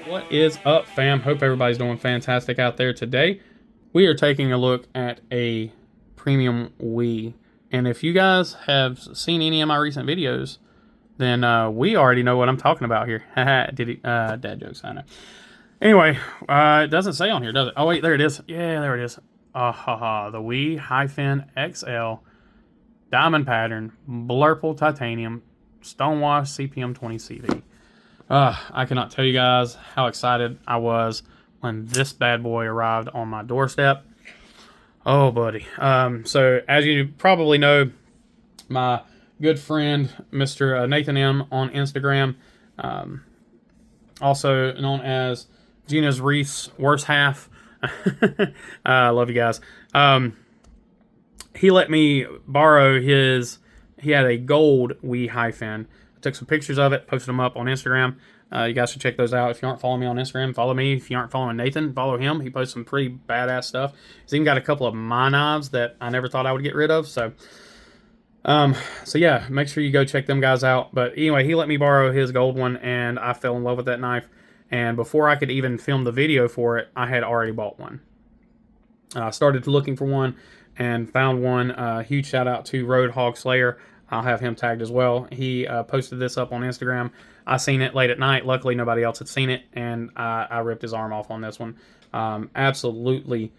What is up, fam? Hope everybody's doing fantastic out there today. We are taking a look at a premium Wii. And if you guys have seen any of my recent videos, then we already know what I'm talking about here. Haha, dad jokes, I know. Anyway, it doesn't say on here, does it? Oh, wait, there it is. Yeah, there it is. The Wii Highfin XL Diamond Pattern Blurple Titanium Stonewash CPM 20 CV. I cannot tell you guys how excited I was when this bad boy arrived on my doorstep. Oh, buddy. So, as you probably know, my good friend, Mr. Nathan M. on Instagram, also known as Gina's Reef's worst half. I love you guys. He let me borrow he had a gold Wii Highfin. I took some pictures of it, posted them up on Instagram. You guys should check those out. If you aren't following me on Instagram, follow me. If you aren't following Nathan, follow him. He posts some pretty badass stuff. He's even got a couple of my knives that I never thought I would get rid of. So yeah, make sure you go check them guys out. But anyway, he let me borrow his gold one, and I fell in love with that knife. And before I could even film the video for it, I had already bought one. I started looking for one and found one. Huge shout out to Roadhog Slayer. I'll have him tagged as well. He posted this up on Instagram. I seen it late at night. Luckily, nobody else had seen it, and I ripped his arm off on this one. Absolutely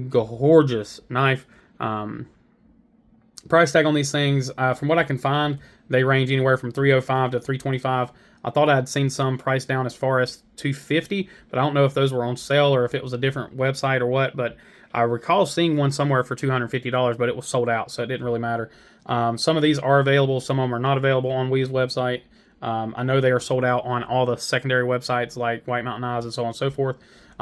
gorgeous knife. Price tag on these things, from what I can find, they range anywhere from $305 to $325. I thought I had seen some price down as far as $250, but I don't know if those were on sale or if it was a different website or what. But I recall seeing one somewhere for $250, but it was sold out, so it didn't really matter. Some of these are available, some of them are not available on Wii's website. I know they are sold out on all the secondary websites like White Mountain Eyes and so on and so forth.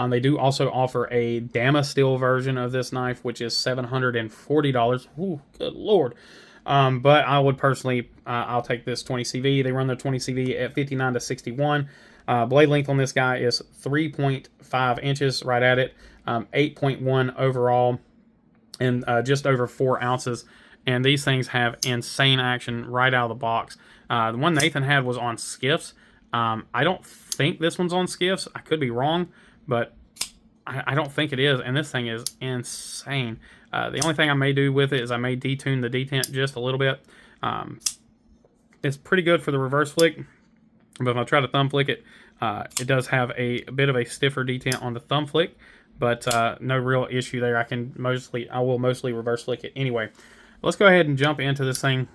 They do also offer a Damasteel version of this knife, which is $740. Ooh, good lord. But I would personally, I'll take this 20CV. They run their 20CV at 59 to 61. Blade length on this guy is 3.5 inches, right at it. 8.1 overall, and just over 4 ounces. And these things have insane action right out of the box. The one Nathan had was on skiffs. I don't think this one's on skiffs. I could be wrong, but I don't think it is. And this thing is insane. The only thing I may do with it is I may detune the detent just a little bit. It's pretty good for the reverse flick, but if I try to thumb flick it, it does have a bit of a stiffer detent on the thumb flick, but no real issue there. I will mostly reverse flick it anyway. Let's go ahead and jump into this thing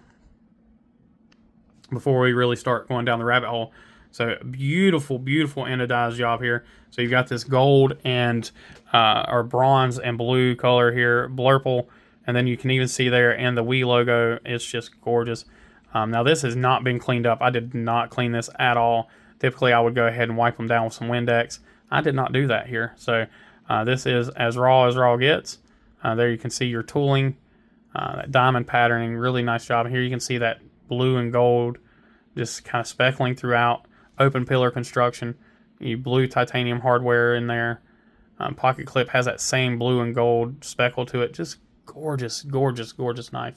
before we really start going down the rabbit hole. So beautiful, beautiful anodized job here. So you've got this gold and or bronze and blue color here, blurple, and then you can even see there and the Wii logo. It's just gorgeous. Now this has not been cleaned up. I did not clean this at all. Typically I would go ahead and wipe them down with some Windex. I did not do that here. So this is as raw gets. There you can see your tooling. That diamond patterning, really nice job. Here you can see that blue and gold just kind of speckling throughout. Open pillar construction. You blue titanium hardware in there. Pocket clip has that same blue and gold speckle to it. Just gorgeous, gorgeous, gorgeous knife.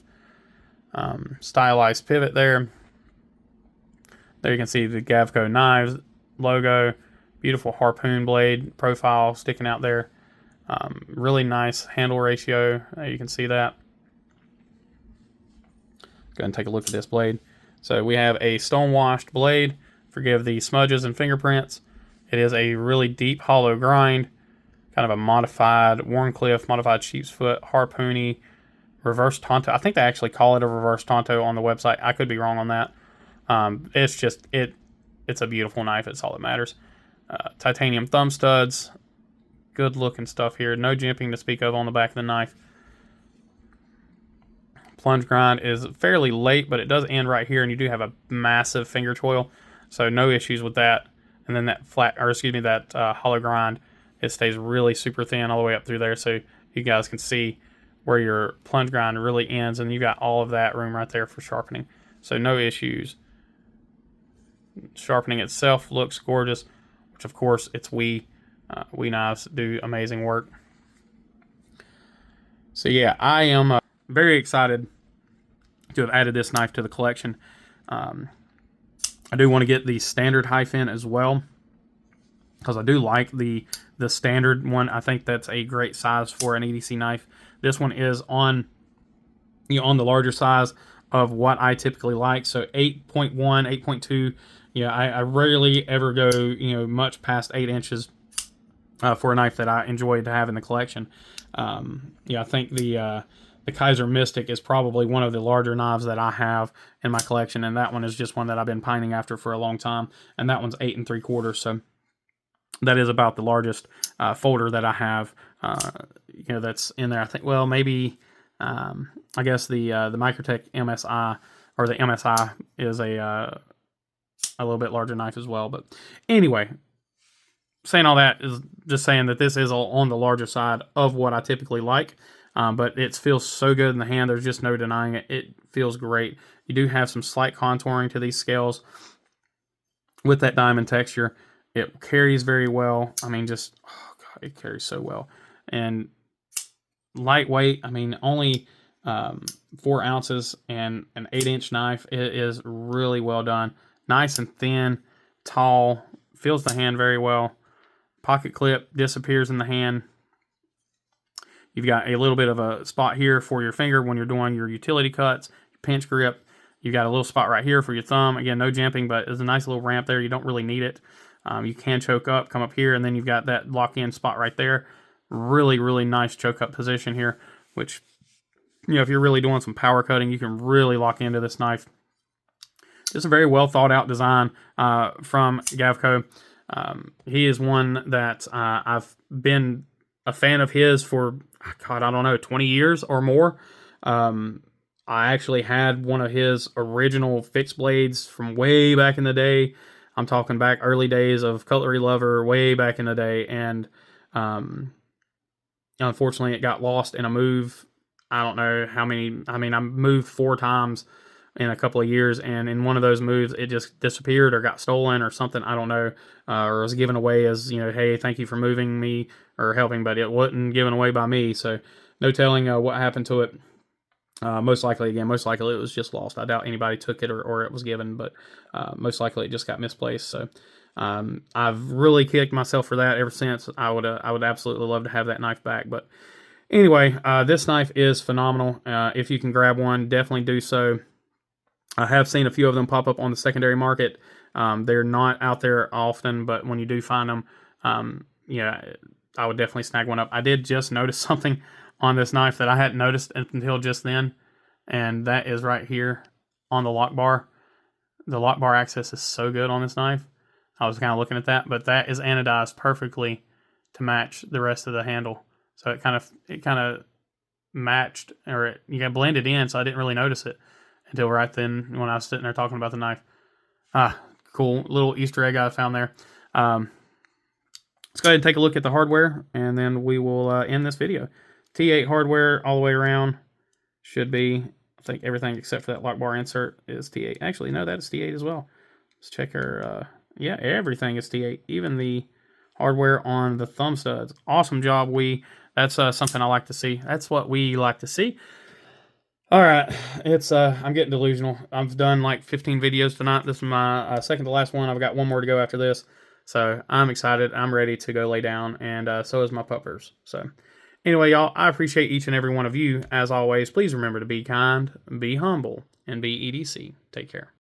Stylized pivot there. There you can see the Gavko knives logo. Beautiful harpoon blade profile sticking out there. Really nice handle ratio. You can see that. Go ahead and take a look at this blade. So we have a stone-washed blade. Forgive the smudges and fingerprints. It is a really deep hollow grind. Kind of a modified Warncliffe, modified sheep's foot, harpoony, reverse tonto. I think they actually call it a reverse tonto on the website. I could be wrong on that. It's a beautiful knife. It's all that matters. Titanium thumb studs. Good looking stuff here. No jimping to speak of on the back of the knife. Plunge grind is fairly late, but it does end right here, and you do have a massive finger choil, so no issues with that. And then that hollow grind, it stays really super thin all the way up through there, so you guys can see where your plunge grind really ends, and you got all of that room right there for sharpening. So no issues. Sharpening itself looks gorgeous, which of course it's Wii. Wii knives do amazing work. So yeah, I am very excited to have added this knife to the collection. I do want to get the standard Highfin as well. because I do like the standard one. I think that's a great size for an EDC knife. This one is on on the larger size of what I typically like. So 8.1, 8.2. Yeah, I rarely ever go much past 8 inches for a knife that I enjoy to have in the collection. I think the Kaiser Mystic is probably one of the larger knives that I have in my collection, and that one is just one that I've been pining after for a long time. And that one's 8 3/4. So that is about the largest folder that I have. That's in there. I think, well, maybe I guess the Microtech MSI, or the MSI, is a little bit larger knife as well. But anyway, saying all that is just saying that this is on the larger side of what I typically like. But it feels so good in the hand. There's just no denying it. It feels great. You do have some slight contouring to these scales with that diamond texture. It carries very well. I mean, just, oh God, it carries so well. And lightweight, I mean, only 4 ounces and an 8-inch knife. It is really well done. Nice and thin, tall, feels the hand very well. Pocket clip disappears in the hand. You've got a little bit of a spot here for your finger when you're doing your utility cuts, pinch grip. You've got a little spot right here for your thumb. Again, no jimping, but there's a nice little ramp there. You don't really need it. You can choke up, come up here, and then you've got that lock-in spot right there. Really, really nice choke up position here, which, if you're really doing some power cutting, you can really lock into this knife. Just a very well thought out design from Gavko. He is one that I've been a fan of his for, God, I don't know, 20 years or more. I actually had one of his original fixed blades from way back in the day. I'm talking back early days of Cutlery Lover, way back in the day, and unfortunately it got lost in a move. I don't know how many. I mean, I moved 4 times in a couple of years, and in one of those moves it just disappeared or got stolen or something. I don't know, or was given away as, hey, thank you for moving me or helping, but it wasn't given away by me, so no telling what happened to it. Most likely it was just lost. I doubt anybody took it or it was given, but most likely it just got misplaced. So I've really kicked myself for that ever since. I would absolutely love to have that knife back. But anyway, this knife is phenomenal. If you can grab one, definitely do so. I have seen a few of them pop up on the secondary market. They're not out there often, but when you do find them, I would definitely snag one up. I did just notice something on this knife that I hadn't noticed until just then, and that is right here on the lock bar. The lock bar access is so good on this knife. I was kind of looking at that, but that is anodized perfectly to match the rest of the handle. So it kind of matched, or you got blended in, so I didn't really notice it until right then when I was sitting there talking about the knife. Cool little Easter egg I found there. Let's go ahead and take a look at the hardware, and then we will end this video. T8 hardware all the way around. Should be, I think, everything except for that lock bar insert is T8. Actually, no, that is T8 as well. Let's check our, yeah, everything is T8. Even the hardware on the thumb studs. Awesome job, we. That's something I like to see. That's what we like to see. All right, it's I'm getting delusional. I've done like 15 videos tonight. This is my second to last one. I've got one more to go after this. So I'm excited. I'm ready to go lay down, and so is my puppers. So anyway, y'all, I appreciate each and every one of you. As always, please remember to be kind, be humble, and be EDC. Take care.